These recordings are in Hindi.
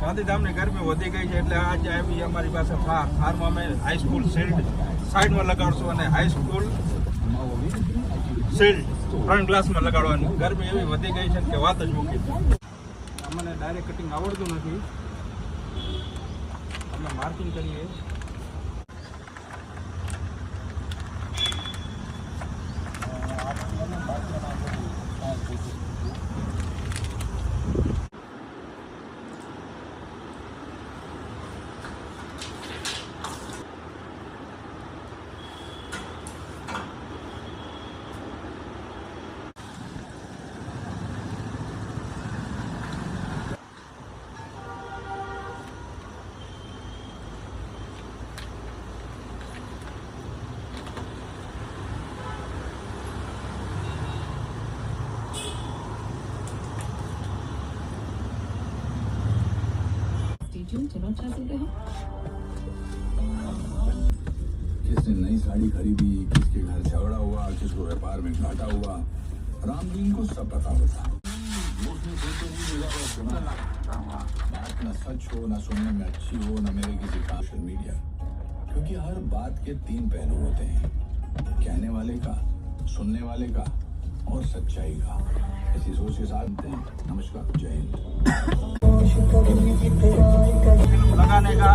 ગાંધીધામની ગરમી વધી ગઈ છે એટલે આજે આવી અમારી પાસે ફાર્મમાં અમે હાઈસ્કૂલ શિલ્ડ સાઈડમાં લગાડશું અને હાઈસ્કૂલ શિલ્ડ ફ્રન્ટ ગ્લાસમાં લગાડવાની. ગરમી એવી વધી ગઈ છે કે વાત જ મૂકી. અમને ડાયરેક્ટ કટિંગ આવડતું નથી, અમે માર્કિંગ કરીએ. चलो चाहते रहे. किसने नई साड़ी खरीदी, किसके घर झगड़ा हुआ, किसको व्यापार में घाटा हुआ, रामदीन को सब पता होता. बात न सच हो, न सुनने में अच्छी हो, न मेरे किसी सोशल मीडिया, क्योंकि हर बात के 3 पहलू होते हैं, कहने वाले का, सुनने वाले का और सच्चाई का. इसी सोच के साथ हैं. नमस्कार, जय हिंद. लगाने का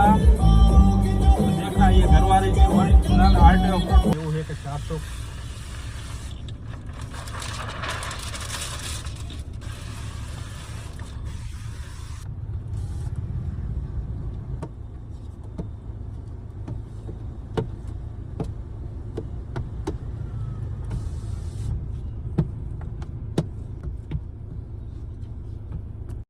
देखना ये घर वाले जो है 400